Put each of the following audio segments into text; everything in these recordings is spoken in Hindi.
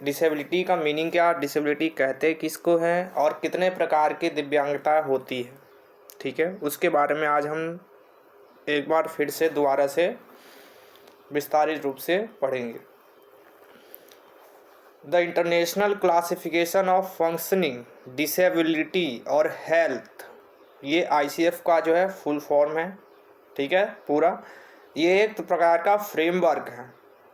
डिसेबिलिटी का मीनिंग क्या, डिसेबिलिटी कहते किसको हैं और कितने प्रकार की दिव्यांगता होती है, ठीक है, उसके बारे में आज हम एक बार फिर से दोबारा से विस्तारित रूप से पढ़ेंगे। The international classification of functioning disability और हेल्थ, ये ICF का जो है फुल फॉर्म है, ठीक है पूरा। ये एक प्रकार का फ्रेमवर्क है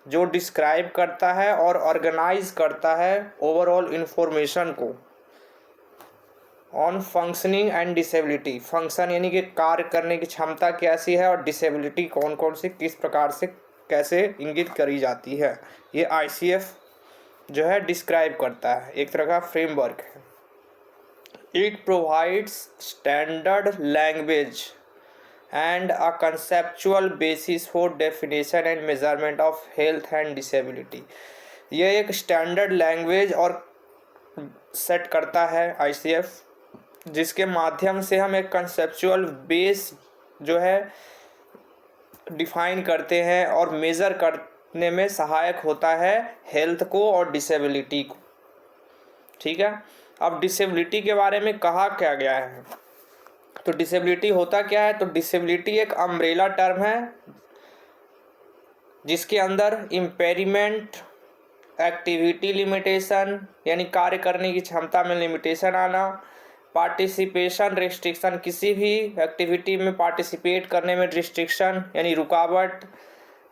जो डिस्क्राइब करता है और ऑर्गेनाइज करता है ओवरऑल इंफॉर्मेशन को on functioning and disability. Function यानी कि कार्य करने की क्षमता कैसी है और डिसेबिलिटी कौन कौन सी किस प्रकार से कैसे इंगित करी जाती है, ये ICF जो है डिस्क्राइब करता है, एक तरह का फ्रेमवर्क है। It provides standard language and a conceptual basis for definition and measurement of health and disability. यह एक स्टैंडर्ड लैंग्वेज और सेट करता है ICF, जिसके माध्यम से हम एक कंसेप्चुअल बेस जो है डिफाइन करते हैं और मेज़र करने में सहायक होता है हेल्थ को और डिसेबिलिटी को, ठीक है। अब डिसेबिलिटी के बारे में कहा क्या गया है, तो डिसेबिलिटी होता क्या है, तो डिसेबिलिटी एक अम्ब्रेला टर्म है जिसके अंदर इम्पेयरमेंट, एक्टिविटी लिमिटेशन यानी कार्य करने की क्षमता में लिमिटेशन आना, पार्टिसिपेशन रिस्ट्रिक्शन, किसी भी एक्टिविटी में पार्टिसिपेट करने में रिस्ट्रिक्शन यानी रुकावट,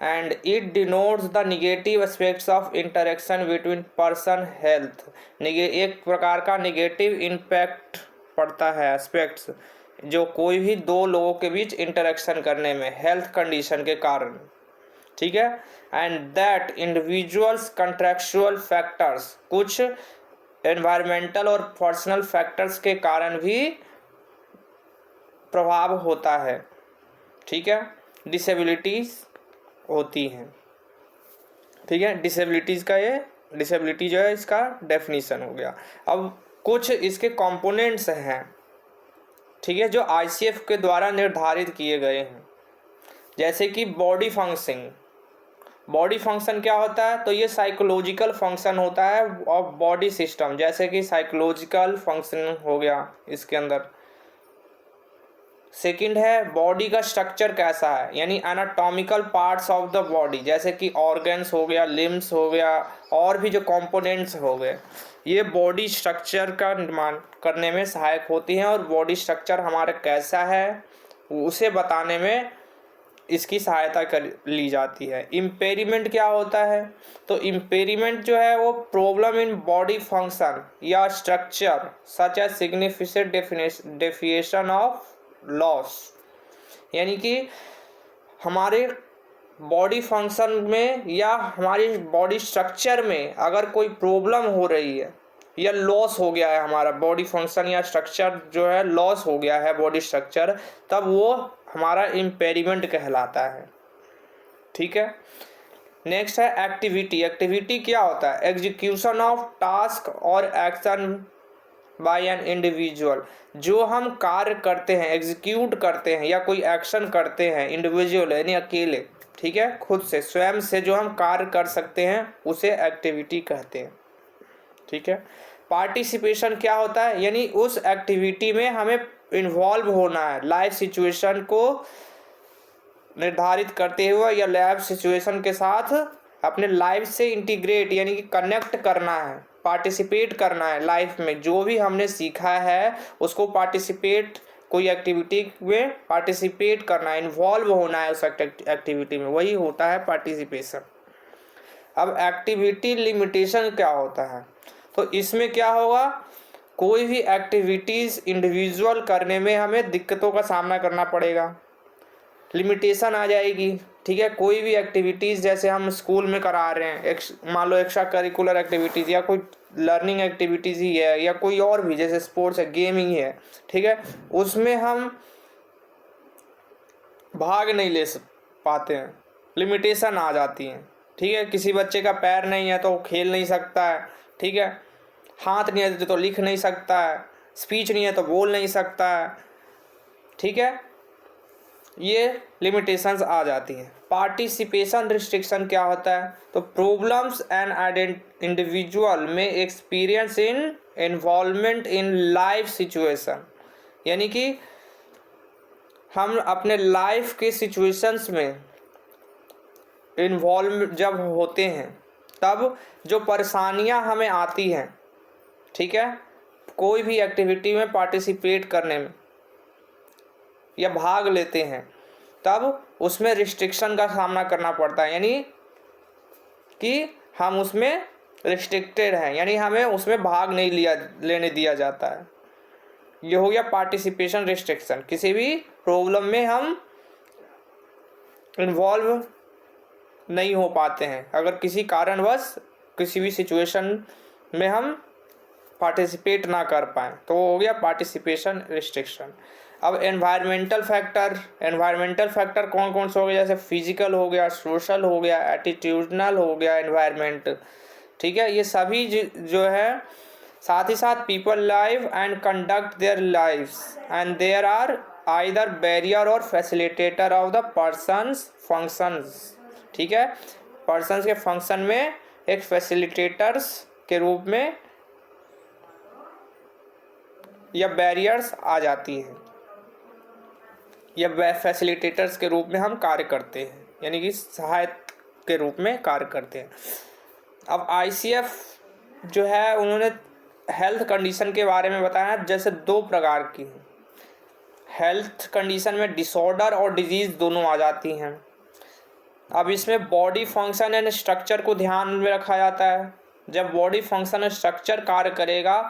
and it denotes the negative aspects of interaction between person health. एक प्रकार का निगेटिव इम्पैक्ट पड़ता है एस्पेक्ट्स जो कोई भी दो लोगों के बीच इंटरेक्शन करने में हेल्थ कंडीशन के कारण, ठीक है। And that individuals contractual factors, कुछ एनवायरमेंटल और पर्सनल फैक्टर्स के कारण भी प्रभाव होता है, ठीक है, डिसेबिलिटीज होती हैं, ठीक है। डिसेबिलिटीज का ये डिसेबिलिटी जो है इसका डेफिनेशन हो गया। अब कुछ इसके कंपोनेंट्स हैं, ठीक है, जो ICF के द्वारा निर्धारित किए गए हैं, जैसे कि बॉडी फंक्शनिंग। बॉडी फंक्शन क्या होता है, तो ये साइकोलॉजिकल फंक्शन होता है ऑफ बॉडी सिस्टम, जैसे कि साइकोलॉजिकल फंक्शन हो गया इसके अंदर। सेकंड है बॉडी का स्ट्रक्चर कैसा है, यानी anatomical parts of the body, जैसे कि ऑर्गन्स हो गया, लिम्स हो गया, और भी जो कंपोनेंट्स हो गए, ये बॉडी स्ट्रक्चर का निर्माण करने में सहायक होती हैं और बॉडी स्ट्रक्चर हमारा कैसा है उसे बताने में इसकी सहायता कर ली जाती है। इम्पेयरमेंट क्या होता है, तो इम्पेयरमेंट जो है वो प्रॉब्लम इन बॉडी फंक्शन या structure such as significant deviation of loss, यानी कि हमारे बॉडी फंक्शन में या हमारी बॉडी स्ट्रक्चर में अगर कोई प्रॉब्लम हो रही है या लॉस हो गया है, हमारा बॉडी फंक्शन या स्ट्रक्चर जो है लॉस हो गया है बॉडी स्ट्रक्चर, तब वो हमारा इम्पेयरमेंट कहलाता है, ठीक है। नेक्स्ट है एक्टिविटी। एक्टिविटी क्या होता है, एग्जीक्यूशन ऑफ टास्क और एक्शन बाय एन इंडिविजुअल, जो हम कार्य करते हैं, एग्जीक्यूट करते हैं या कोई एक्शन करते हैं इंडिविजुअल यानी अकेले, ठीक है, खुद से स्वयं से जो हम कार्य कर सकते हैं उसे एक्टिविटी कहते हैं, ठीक है। पार्टिसिपेशन क्या होता है, यानी उस एक्टिविटी में हमें इन्वॉल्व होना है, लाइफ सिचुएशन को निर्धारित करते हुए या लाइफ सिचुएशन के साथ अपने लाइफ से इंटीग्रेट यानी कि कनेक्ट करना है, पार्टिसिपेट करना है लाइफ में, जो भी हमने सीखा है उसको पार्टिसिपेट, कोई एक्टिविटी में पार्टिसिपेट करना है, इन्वॉल्व होना है उस एक्टिविटी में, वही होता है पार्टिसिपेशन। अब एक्टिविटी लिमिटेशन क्या होता है, तो इसमें क्या होगा, कोई भी एक्टिविटीज़ इंडिविजुअल करने में हमें दिक्कतों का सामना करना पड़ेगा, लिमिटेशन आ जाएगी, ठीक है। कोई भी एक्टिविटीज़ जैसे हम स्कूल में करा रहे हैं, मान लो एक्स्ट्रा करिकुलर एक्टिविटीज़ या कोई लर्निंग एक्टिविटीज़ ही है या कोई और भी जैसे स्पोर्ट्स है, गेमिंग है, ठीक है, उसमें हम भाग नहीं ले पाते हैं, लिमिटेशन आ जाती हैं, ठीक है। किसी बच्चे का पैर नहीं है तो वो खेल नहीं सकता है, ठीक है, हाथ नहीं है तो लिख नहीं सकता है, स्पीच नहीं है तो बोल नहीं सकता है, ठीक है, ये लिमिटेशंस आ जाती हैं। पार्टिसिपेशन रिस्ट्रिक्शन क्या होता है? तो प्रॉब्लम्स एंड इंडिविजुअल में experience in involvement in life situation, यानी कि हम अपने लाइफ के सिचुएशंस में इन्वॉल्व जब होते हैं तब जो परेशानियां हमें आती हैं, ठीक है, कोई भी एक्टिविटी में पार्टिसिपेट करने में या भाग लेते हैं तब उसमें रिस्ट्रिक्शन का सामना करना पड़ता है, यानी कि हम उसमें रिस्ट्रिक्टेड हैं, यानी हमें उसमें भाग नहीं लेने दिया जाता है। ये हो गया पार्टिसिपेशन रिस्ट्रिक्शन। किसी भी प्रॉब्लम में हम इन्वॉल्व नहीं हो पाते हैं अगर किसी कारणवश किसी भी सिचुएशन में हम पार्टिसिपेट ना कर पाएँ, तो वो हो गया पार्टिसिपेशन रिस्ट्रिक्शन। अब एनवायरमेंटल फैक्टर कौन कौन से हो गए? जैसे फिजिकल हो गया, सोशल हो गया, एटीट्यूडनल हो गया एनवायरमेंट, ठीक है, ये सभी जो है। साथ ही साथ people live and conduct their lives and there are either barrier और facilitator of the persons functions, ठीक है, पर्सन्स के फंक्शन में एक फैसिलिटेटर्स के रूप में या बैरियर्स आ जाती हैं, या फैसिलिटेटर्स के रूप में हम कार्य करते हैं, यानी कि सहायक के रूप में कार्य करते हैं। अब ICF जो है उन्होंने हेल्थ कंडीशन के बारे में बताया, जैसे 2 प्रकार की हैं। हेल्थ कंडीशन में डिसऑर्डर और डिजीज़ दोनों आ जाती हैं। अब इसमें बॉडी फंक्शन एंड स्ट्रक्चर को ध्यान में रखा जाता है। जब बॉडी फंक्शन एंड स्ट्रक्चर कार्य करेगा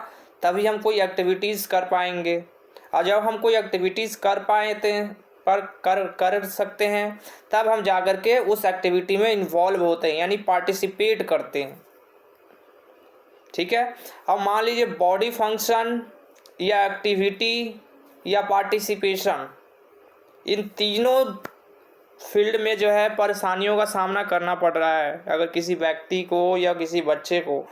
तभी हम कोई एक्टिविटीज़ कर पाएंगे, और जब हम कोई एक्टिविटीज़ कर सकते हैं तब हम जाकर के उस एक्टिविटी में इन्वॉल्व होते हैं, यानी पार्टिसिपेट करते हैं, ठीक है। अब मान लीजिए बॉडी फंक्शन या एक्टिविटी या पार्टिसिपेशन, इन तीनों फील्ड में जो है परेशानियों का सामना करना पड़ रहा है अगर किसी व्यक्ति को या किसी बच्चे को,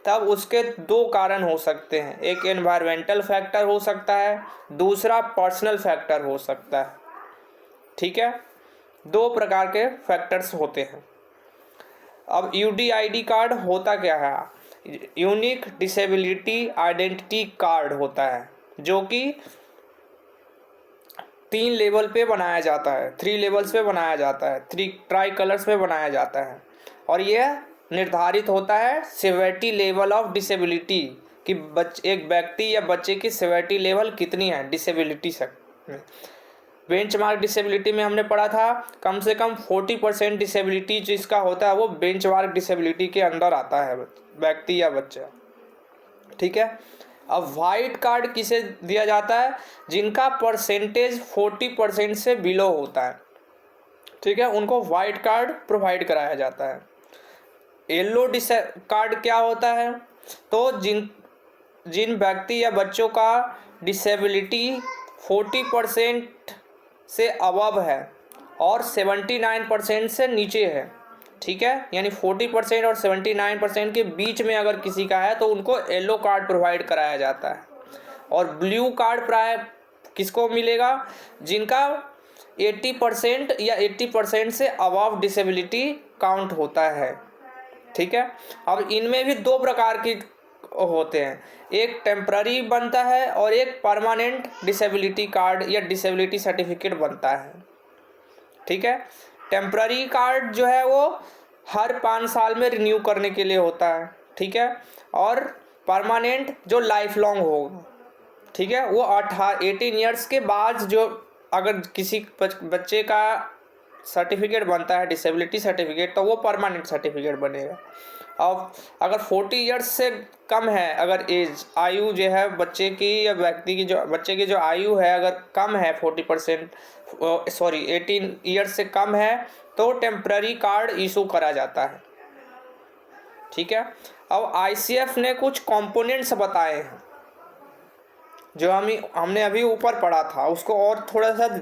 तब उसके 2 कारण हो सकते हैं। एक एनवायरमेंटल फैक्टर हो सकता है, दूसरा पर्सनल फैक्टर हो सकता है, ठीक है। 2 प्रकार के फैक्टर्स होते हैं। अब UDID कार्ड होता क्या है? यूनिक डिसेबिलिटी आइडेंटिटी कार्ड होता है, जो कि 3 लेवल पे बनाया जाता है, 3 लेवल्स पे बनाया जाता है, 3 ट्राई कलर्स पे बनाया जाता है, और यह निर्धारित होता है सिवियरिटी लेवल ऑफ डिसेबिलिटी कि एक व्यक्ति या बच्चे की सिवियरिटी लेवल कितनी है डिसेबिलिटी में। बेंचमार्क डिसेबिलिटी में हमने पढ़ा था कम से कम 40% डिसेबिलिटी जिसका होता है वो बेंचमार्क डिसेबिलिटी के अंदर आता है व्यक्ति या बच्चा, ठीक है। अब वाइट कार्ड किसे दिया जाता है? जिनका परसेंटेज 40% से बिलो होता है, ठीक है, उनको वाइट कार्ड प्रोवाइड कराया जाता है। येलो कार्ड क्या होता है? तो जिन व्यक्ति या बच्चों का डिसेबिलिटी 40% से अबव है और 79% से नीचे है, ठीक है, यानी 40% और 79% के बीच में अगर किसी का है तो उनको येलो कार्ड प्रोवाइड कराया जाता है। और ब्लू कार्ड प्राय किसको मिलेगा? जिनका 80% या 80% से अबव डिसेबिलिटी काउंट होता है, ठीक है। अब इनमें भी 2 प्रकार के होते हैं, एक टेम्पररी बनता है और एक परमानेंट डिसेबिलिटी कार्ड या डिसेबिलिटी सर्टिफिकेट बनता है, ठीक है। टेम्पररी कार्ड जो है वो हर 5 साल में रिन्यू करने के लिए होता है, ठीक है, और परमानेंट जो लाइफ लॉन्ग होगा, ठीक है, वो 18 ईयर्स के बाद जो अगर किसी बच्चे का सर्टिफिकेट बनता है डिसेबिलिटी सर्टिफिकेट तो वो परमानेंट सर्टिफिकेट बनेगा। अब अगर 40 ईयर्स से कम है अगर एज आयु जो है बच्चे की या व्यक्ति की, जो बच्चे की जो आयु है अगर कम है 18 ईयर्स से कम है तो टेम्पररी कार्ड इशू करा जाता है, ठीक है। अब ICF ने कुछ कंपोनेंट्स बताए हैं जो हमने अभी ऊपर पढ़ा था, उसको और थोड़ा सा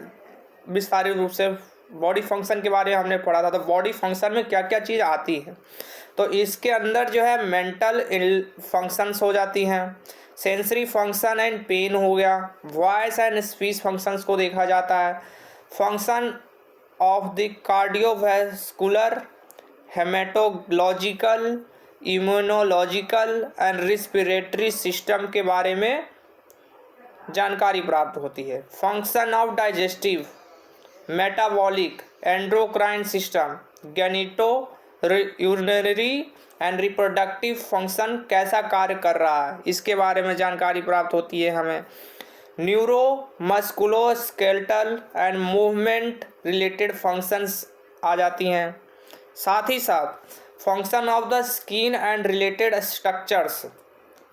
विस्तारित रूप से बॉडी फंक्शन के बारे में हमने पढ़ा था। तो बॉडी फंक्शन में क्या क्या चीज़ आती है, तो इसके अंदर जो है मेंटल फंक्शंस हो जाती हैं, सेंसरी फंक्शन एंड पेन हो गया, वॉइस एंड स्पीच फंक्शंस को देखा जाता है, function of the cardiovascular, haematological, immunological and respiratory system के बारे में जानकारी प्राप्त होती है। Function of digestive, metabolic, endocrine system, genito urinary and reproductive function कैसा कार्य कर रहा है, इसके बारे में जानकारी प्राप्त होती है हमें। Neuro musculoskeletal and movement related functions आ जाती हैं। साथ ही साथ function of the skin and related structures,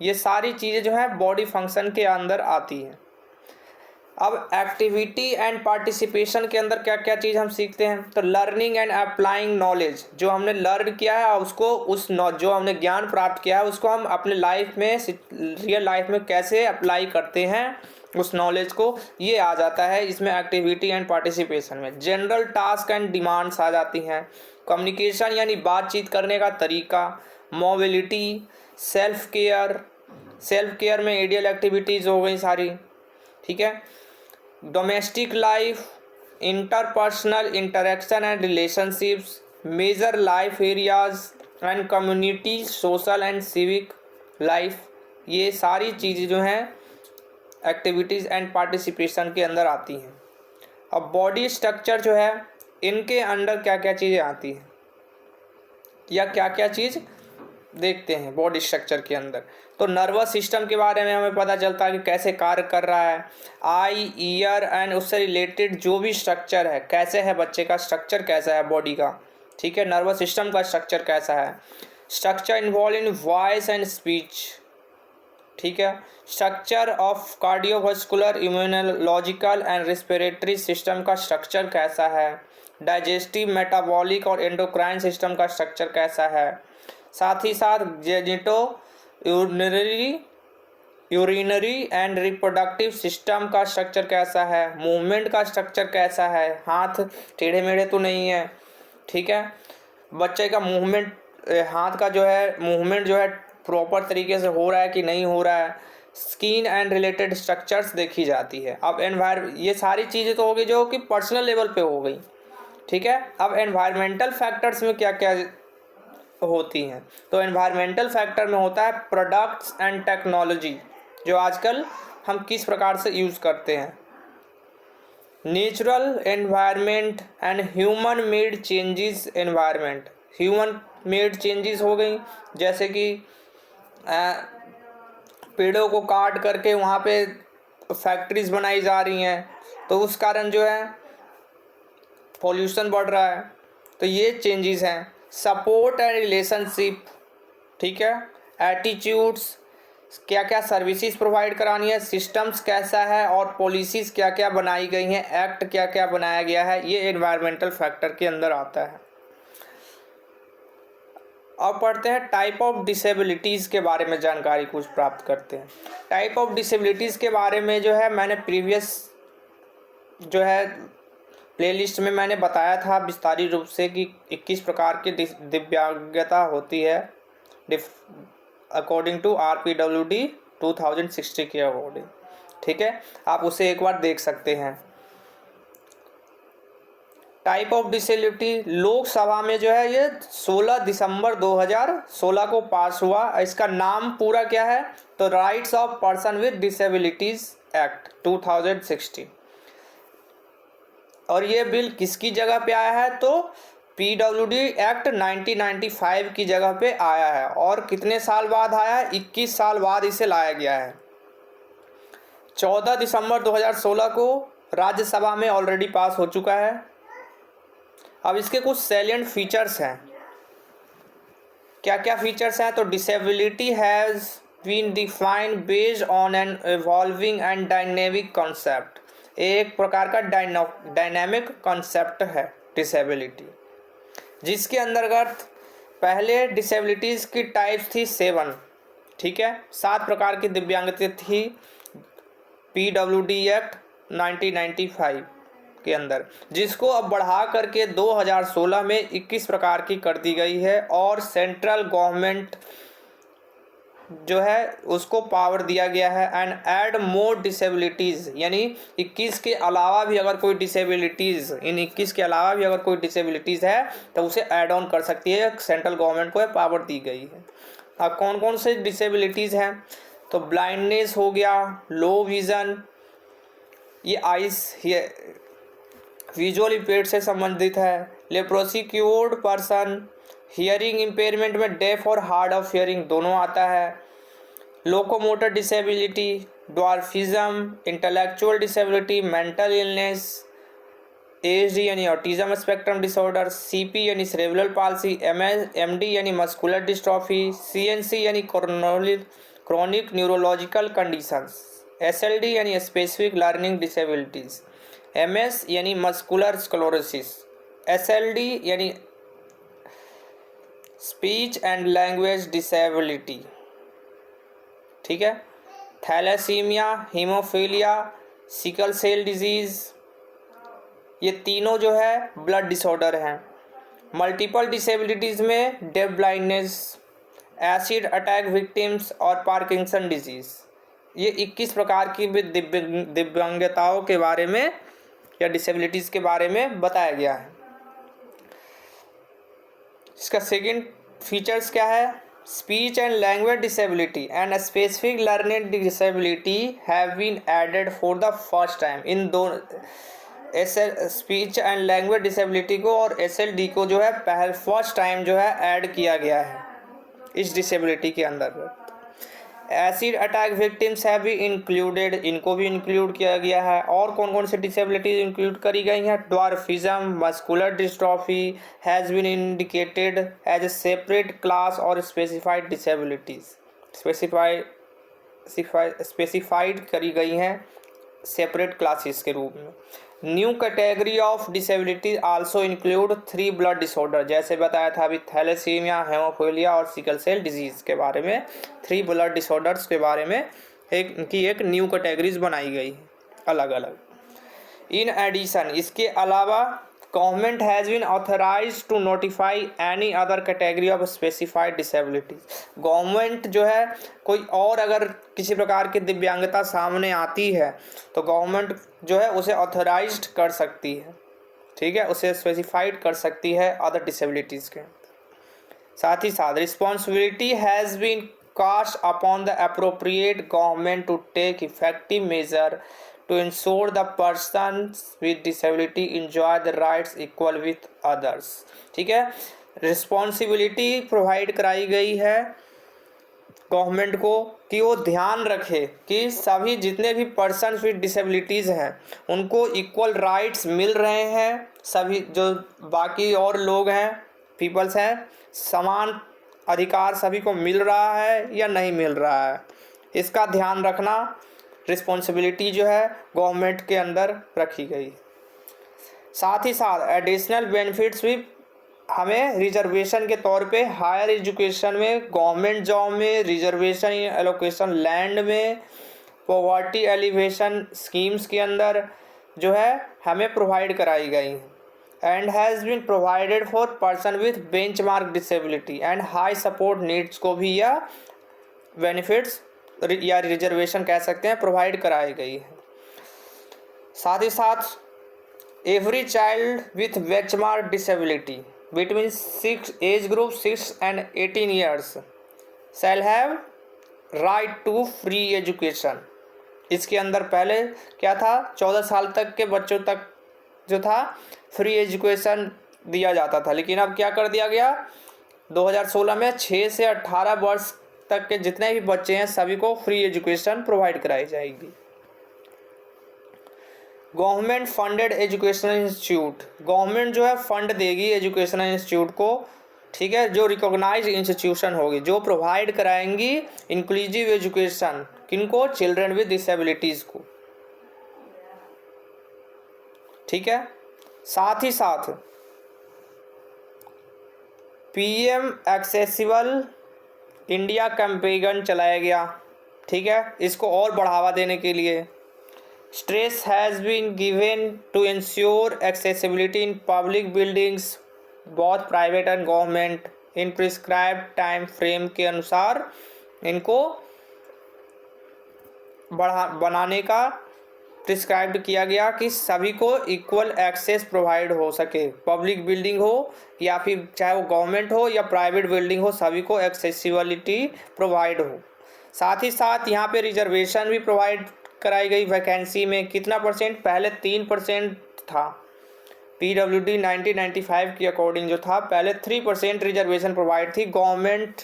ये सारी चीज़ें जो है बॉडी फंक्शन के अंदर आती हैं। अब एक्टिविटी एंड पार्टिसिपेशन के अंदर क्या क्या चीज़ हम सीखते हैं, तो लर्निंग एंड अप्लाइंग नॉलेज, जो हमने लर्न किया है उसको जो हमने ज्ञान प्राप्त किया है उसको हम अपने लाइफ में, रियल लाइफ में कैसे अप्लाई करते हैं उस नॉलेज को, ये आ जाता है इसमें एक्टिविटी एंड पार्टिसिपेशन में। जनरल टास्क एंड डिमांड्स आ जाती हैं। कम्युनिकेशन यानी बातचीत करने का तरीका, मोबिलिटी, सेल्फ केयर में आइडियल एक्टिविटीज़ हो गई सारी, ठीक है। Domestic life, interpersonal interaction and relationships, major life areas and community social and civic life, ये सारी चीज़ें जो हैं एक्टिविटीज़ एंड पार्टिसिपेशन के अंदर आती हैं। अब बॉडी स्ट्रक्चर जो है, इनके अंडर क्या क्या चीज़ें आती हैं या क्या क्या चीज़ देखते हैं बॉडी स्ट्रक्चर के अंदर, तो नर्वस सिस्टम के बारे में हमें पता चलता है कि कैसे कार्य कर रहा है। आई, ईयर एंड उससे रिलेटेड जो भी स्ट्रक्चर है, कैसे है बच्चे का स्ट्रक्चर, कैसा है बॉडी का, ठीक है। नर्वस सिस्टम का स्ट्रक्चर कैसा है, structure involve in voice and speech, ठीक है। Structure of cardiovascular, immunological and respiratory system का स्ट्रक्चर कैसा है, डाइजेस्टिव, मेटाबॉलिक और एंडोक्राइन सिस्टम का स्ट्रक्चर कैसा है, साथ ही साथ genito urinary and reproductive system का स्ट्रक्चर कैसा है, मूवमेंट का स्ट्रक्चर कैसा है, हाथ टेढ़े मेढ़े तो नहीं है, ठीक है। बच्चे का मूवमेंट, हाथ का जो है मूवमेंट जो है प्रॉपर तरीके से हो रहा है कि नहीं हो रहा है। स्किन एंड रिलेटेड स्ट्रक्चर्स देखी जाती है। अब ये सारी चीज़ें तो हो गई जो कि पर्सनल लेवल पे हो गई, ठीक है। अब एनवायरमेंटल फैक्टर्स में क्या क्या होती हैं, तो एनवायरमेंटल फैक्टर में होता है प्रोडक्ट्स एंड टेक्नोलॉजी, जो आजकल हम किस प्रकार से यूज़ करते हैं। Natural environment and human made changes environment, human made changes हो गई, जैसे कि पेड़ों को काट करके वहाँ पे फैक्ट्रीज बनाई जा रही हैं, तो उस कारण जो है पॉल्यूशन बढ़ रहा है, तो ये चेंजेस हैं। सपोर्ट एंड रिलेशनशिप, ठीक है। एटीट्यूड्स, क्या क्या सर्विसेज प्रोवाइड करानी है, सिस्टम्स कैसा है और पॉलिसीज़ क्या क्या बनाई गई हैं, एक्ट क्या क्या बनाया गया है, ये एनवायरमेंटल फैक्टर के अंदर आता है। अब पढ़ते हैं टाइप ऑफ डिसेबिलिटीज़ के बारे में जानकारी कुछ प्राप्त करते हैं। टाइप ऑफ डिसेबिलिटीज़ के बारे में जो है मैंने प्रीवियस जो है प्लेलिस्ट में मैंने बताया था विस्तारित रूप से कि 21 प्रकार की दिव्यांगता होती है अकॉर्डिंग टू RPWD 2060 के अकॉर्डिंग, ठीक है। आप उसे एक बार देख सकते हैं। टाइप ऑफ डिसेबिलिटी लोकसभा में जो है ये 16 दिसंबर 2016 को पास हुआ। इसका नाम पूरा क्या है, तो rights of person with disabilities act 2016। और ये बिल किसकी जगह पे आया है, तो PWD एक्ट 1995 की जगह पे आया है। और कितने साल बाद आया है, 21 साल बाद इसे लाया गया है। 14 दिसंबर 2016 को राज्यसभा में ऑलरेडी पास हो चुका है। अब इसके कुछ सैलिएंट फीचर्स हैं। क्या क्या फीचर्स हैं, तो disability has been defined based on an evolving and dynamic concept, एक प्रकार का डायनामिक कॉन्सेप्ट है डिसेबिलिटी, जिसके अंतर्गत पहले डिसेबिलिटीज़ की टाइप्स थी 7, ठीक है। 7 प्रकार की दिव्यांगता थी PWD एक्ट 1995 के अंदर, जिसको अब बढ़ा करके 2016 में 21 प्रकार की कर दी गई है। और सेंट्रल गवर्नमेंट जो है उसको पावर दिया गया है। एंड ऐड मोर डिसेबिलिटीज़, यानी 21 के अलावा भी अगर कोई डिसेबिलिटीज़, इन 21 के अलावा भी अगर कोई डिसेबिलिटीज़ है तो उसे ऐड ऑन कर सकती है, सेंट्रल गवर्नमेंट को पावर दी गई है। अब कौन कौन से डिसेबिलिटीज़ हैं, तो ब्लाइंडनेस हो गया, लो विज़न, ये आइस, ये विजुअल इम्पेयर्ड से संबंधित है। Leprosy cured person, hearing impairment में डेफ और हार्ड ऑफ हियरिंग दोनों आता है। Locomotor disability, dwarfism, intellectual disability, mental illness, ASD यानी ऑटिज्म स्पेक्ट्रम डिसऑर्डर, CP यानी सेरेब्रल पाल्सी, MD यानी मस्कुलर डिस्ट्रॉफी, CNC यानी क्रोनिक न्यूरोलॉजिकल कंडीशंस, SLD यानी स्पेसिफिक लर्निंग डिसेबिलिटीज़, MS यानी मस्कुलर स्क्लेरोसिस, SLD यानी स्पीच एंड लैंग्वेज डिसेबिलिटी, ठीक है। Thalassaemia, haemophilia, sickle cell disease, ये तीनों जो है ब्लड डिसऑर्डर हैं। मल्टीपल डिसेबिलिटीज़ में deaf blindness, acid attack victims और पार्किंसन डिजीज़, ये 21 प्रकार की दिव्यांगताओं के बारे में या डिसेबिलिटीज़ के बारे में बताया गया है। इसका सेकंड फीचर्स क्या है, speech and language disability and specific learning disability have been added for the first time. इन दोनों स्पीच एंड लैंग्वेज डिसेबिलिटी को और SLD को जो है फर्स्ट टाइम जो है ऐड किया गया है इस डिसेबिलिटी के अंदर। एसिड अटैक विक्टिम्स हैव भी इंक्लूडेड, इनको भी इंक्लूड किया गया है। और कौन कौन सी डिसेबिलिटीज इंक्लूड करी गई हैं, dwarfism, muscular dystrophy has been indicated as a separate class और स्पेसिफाइड डिसेबिलिटीज, स्पेसिफाइड करी गई हैं सेपरेट क्लासेस के रूप में। New category of disability also include 3 blood disorder, जैसे बताया था अभी थैलेसीमिया, हेमोफीलिया और सिकल सेल डिजीज़ के बारे में 3 ब्लड डिसऑर्डर्स के बारे में एक न्यू कैटेगरीज बनाई गई अलग अलग। इन एडिशन, इसके अलावा government has been authorise to notify any other category of specified disabilities. Government जो है कोई और अगर किसी प्रकार की दिव्यांगता सामने आती है तो गवर्नमेंट जो है उसे ऑथराइज्ड कर सकती है, ठीक है, उसे स्पेसिफाइड कर सकती है अदर डिसेबिलिटीज़ के। साथ ही साथ responsibility has been cast upon the appropriate government to take effective measure to ensure the persons with disability enjoy the rights equal with others, ठीक है। रिस्पॉन्सिबिलिटी प्रोवाइड कराई गई है गवर्नमेंट को कि वो ध्यान रखे कि सभी जितने भी पर्सन्स विद डिसेबिलिटीज़ हैं उनको इक्वल राइट्स मिल रहे हैं, सभी जो बाकी और लोग हैं, पीपल्स हैं, समान अधिकार सभी को मिल रहा है या नहीं मिल रहा है, इसका ध्यान रखना रिस्पॉन्सिबिलिटी जो है गवर्नमेंट के अंदर रखी गई। साथ ही साथ एडिशनल बेनिफिट्स भी हमें रिजर्वेशन के तौर पे हायर एजुकेशन में, गवर्नमेंट जॉब में, रिजर्वेशन एलोकेशन लैंड में, पॉवर्टी एलिवेशन स्कीम्स के अंदर जो है हमें प्रोवाइड कराई गई and has been provided for person with benchmark disability and high support needs को भी यह बेनिफिट्स या रिजर्वेशन कह सकते हैं प्रोवाइड कराई गई है। साथ ही साथ every child with benchmark disability between 6 age group 6 and 18 years shall have right to free education. इसके अंदर पहले क्या था, 14 साल तक के बच्चों तक जो था फ्री एजुकेशन दिया जाता था, लेकिन अब क्या कर दिया गया 2016 में 6 से 18 वर्ष तक के जितने भी बच्चे हैं सभी को फ्री एजुकेशन प्रोवाइड कराई जाएगी। Government funded educational institute, government जो है फंड देगी एजुकेशनल इंस्टीट्यूट को, ठीक है, जो रिकॉग्नाइज्ड इंस्टीट्यूशन होगी जो प्रोवाइड कराएंगी इंक्लूसिव एजुकेशन, किनको, चिल्ड्रन विद डिसेबिलिटीज़ को, ठीक है। साथ ही साथ PM एक्सेसिबल इंडिया कैंपेन चलाया गया, ठीक है, इसको और बढ़ावा देने के लिए। Stress has been given to ensure accessibility in public buildings both private and government in prescribed time frame के अनुसार इनको बनाने का प्रिस्क्राइब किया गया कि सभी को इक्वल एक्सेस प्रोवाइड हो सके। पब्लिक बिल्डिंग हो या फिर चाहे वो गवर्नमेंट हो या प्राइवेट बिल्डिंग हो, सभी को एक्सेसिबिलिटी प्रोवाइड हो। साथ ही साथ यहाँ पे रिजर्वेशन भी प्रोवाइड कराई गई। वैकेंसी में कितना परसेंट, पहले 3% था। PWD 1995 के अकॉर्डिंग जो था, पहले 3% रिजर्वेशन प्रोवाइड थी गवर्नमेंट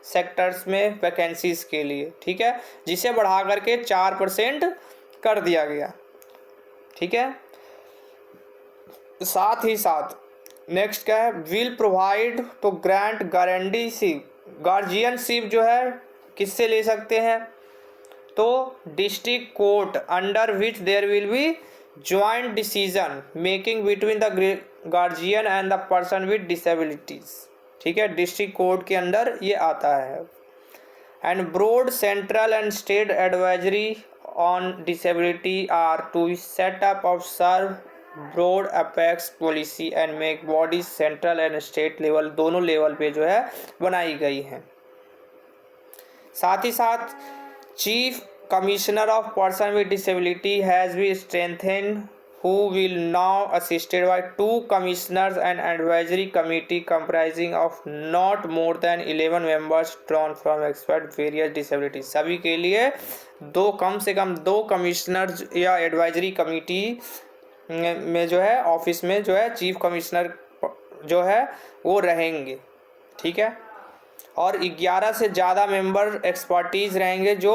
सेक्टर्स में वैकेंसीज़ के लिए, ठीक है, जिसे बढ़ा करके 4% कर दिया गया, ठीक है। साथ ही साथ नेक्स्ट क्या है, will provide to grant guardianship. Guardianship जो है किससे ले सकते हैं, तो district court under which there will be joint decision making between the guardian and the person with disabilities, ठीक है, डिस्ट्रिक्ट कोर्ट के अंदर ये आता है। And broad central and state advisory on disability are to set up of serve broad apex policy and make bodies central and state level, दोनों लेवल पे जो है बनाई गई हैं। साथ ही साथ chief commissioner of person with disability has be strengthened who will now assisted by 2 commissioners and advisory committee comprising of not more than 11 members drawn from expert various disabilities। सभी के लिए कम से कम 2 कमिश्नर या एडवाइजरी कमेटी में जो है ऑफिस में जो है चीफ कमिश्नर जो है वो रहेंगे, ठीक है, और 11 से ज़्यादा मेंबर एक्सपर्टीज़ रहेंगे जो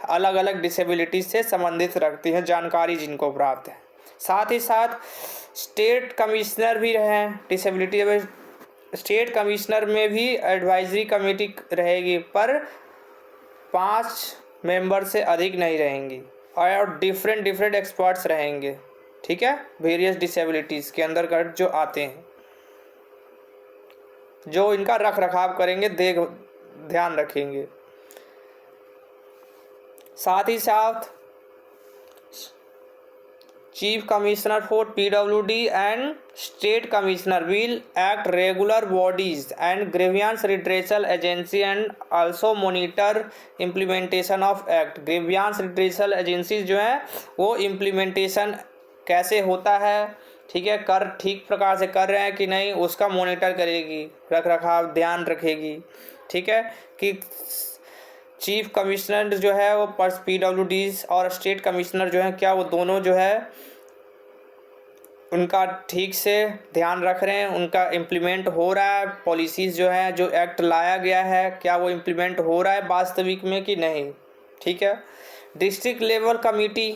अलग अलग डिसेबिलिटीज से संबंधित रखती हैं, जानकारी जिनको प्राप्त है। साथ ही साथ स्टेट कमिश्नर भी हैं डिसेबिलिटी, स्टेट कमिश्नर में भी एडवाइजरी कमेटी रहेगी, पर 5 मेंबर से अधिक नहीं रहेंगी और डिफरेंट एक्सपर्ट्स रहेंगे, ठीक है, वेरियस डिसेबिलिटीज़ के अंदर कर जो आते हैं, जो इनका रख रखाव करेंगे, ध्यान रखेंगे। साथ ही साथ Chief Commissioner for PWD and State Commissioner will act regular bodies and grievance redressal agency and also monitor implementation of act। grievance redressal agencies जो है वो implementation कैसे होता है, ठीक है, ठीक प्रकार से कर रहे हैं कि नहीं उसका मॉनिटर करेगी, रख रखाव ध्यान रखेगी, ठीक है, कि चीफ कमिश्नर जो है वो PWDs और स्टेट कमिश्नर जो है क्या वो दोनों जो है उनका ठीक से ध्यान रख रहे हैं, उनका इम्प्लीमेंट हो रहा है, पॉलिसीज़ जो है जो एक्ट लाया गया है क्या वो इम्प्लीमेंट हो रहा है वास्तविक में कि नहीं, ठीक है। District level committee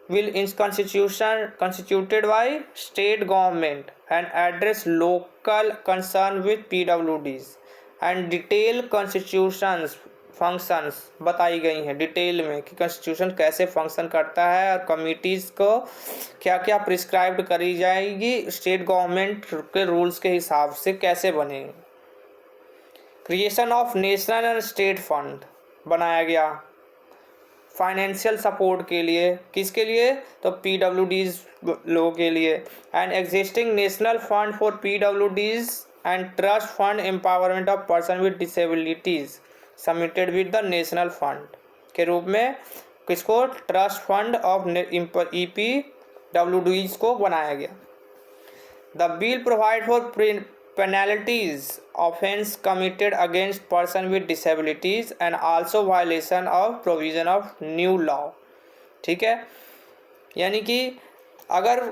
will is constituted by state government and address local concern with PWDs and detail constitutions functions बताई गई हैं डिटेल में कि कॉन्स्टिट्यूशन कैसे फंक्शन करता है और कमिटीज़ को क्या क्या प्रिस्क्राइब्ड करी जाएगी स्टेट गवर्नमेंट के रूल्स के हिसाब से कैसे बनेंगे। Creation of national and state fund बनाया गया फाइनेंशियल सपोर्ट के लिए, किसके लिए, तो PWDs लोगों के लिए। And existing national fund for PWDs and trust fund empowerment of person with disabilities submitted with the national fund के रूप में किसको, ट्रस्ट फंड ऑफ EPWDs को बनाया गया। The bill provide for penalties offence committed against person with disabilities and also violation of provision of new law, ठीक है, यानी कि अगर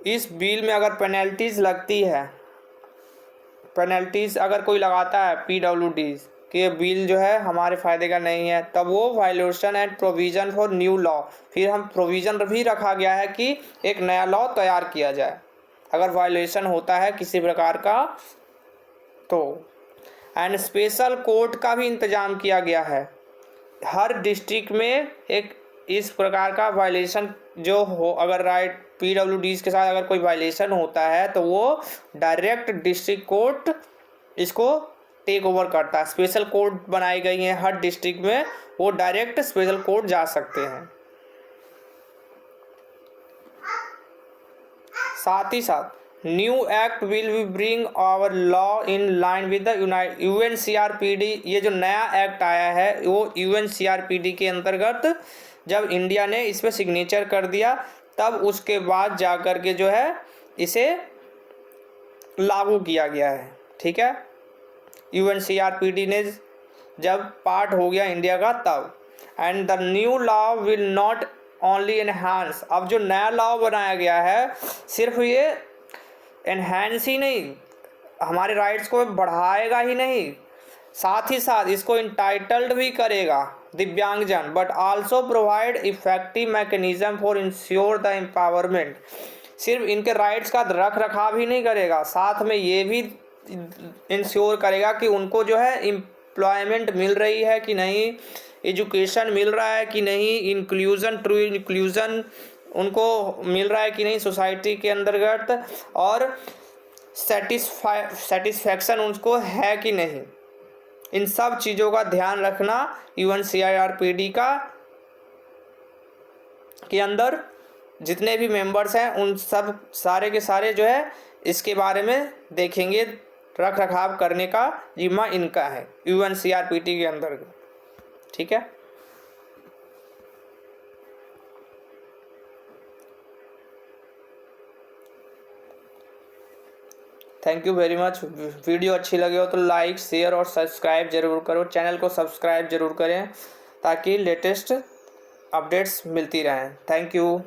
इस बिल में अगर पेनल्टीज लगती है, पेनल्टीज अगर कोई लगाता है PWDs कि बिल जो है हमारे फ़ायदे का नहीं है, तब वो violation and provision for new law, फिर हम प्रोविज़न भी रखा गया है कि एक नया लॉ तैयार किया जाए अगर वायलेशन होता है किसी प्रकार का तो। एंड स्पेशल कोर्ट का भी इंतज़ाम किया गया है, हर डिस्ट्रिक्ट में एक इस प्रकार का वायलेशन जो हो, अगर राइट PWDs के साथ अगर कोई वायलेशन होता है तो वो डायरेक्ट डिस्ट्रिक्ट कोर्ट इसको टेक ओवर करता है। स्पेशल कोर्ट बनाई गई हैं हर डिस्ट्रिक्ट में, वो डायरेक्ट स्पेशल कोर्ट जा सकते हैं। साथ ही साथ new act will be bring our law in line with the UNCRPD। ये जो नया एक्ट आया है वो UNCRPD के अंतर्गत जब इंडिया ने इस पर सिग्नेचर कर दिया तब उसके बाद जा कर के जो है इसे लागू किया गया है। ठीक है, UNCRPD ने जब पार्ट हो गया इंडिया का तब। And the new law will not only enhance, अब जो नया लॉ बनाया गया है सिर्फ ये एनहांस ही नहीं, हमारे राइट्स को बढ़ाएगा ही नहीं, साथ ही साथ इसको इंटाइटल्ड भी करेगा दिव्यांगजन, but also provide effective mechanism for ensure the empowerment. सिर्फ इनके राइट्स का रख रखाव ही नहीं करेगा, साथ में ये भी इंश्योर करेगा कि उनको जो है एम्प्लॉयमेंट मिल रही है कि नहीं, एजुकेशन मिल रहा है कि नहीं, इंक्लूजन, ट्रू इंक्लूजन उनको मिल रहा है कि नहीं सोसाइटी के अंतर्गत, और सेटिस्फैक्शन उनको है कि नहीं। इन सब चीज़ों का ध्यान रखना UNCRPD का के अंदर जितने भी मेंबर्स हैं उन सब सारे के सारे जो है इसके बारे में देखेंगे, रख रखाव करने का जिम्मा इनका है UNCRPD के अंतर्गत। ठीक है, thank you very much. Video अच्छी लगे हो तो लाइक, शेयर और सब्सक्राइब जरूर करो, चैनल को सब्सक्राइब जरूर करें ताकि लेटेस्ट अपडेट्स मिलती रहें। Thank you.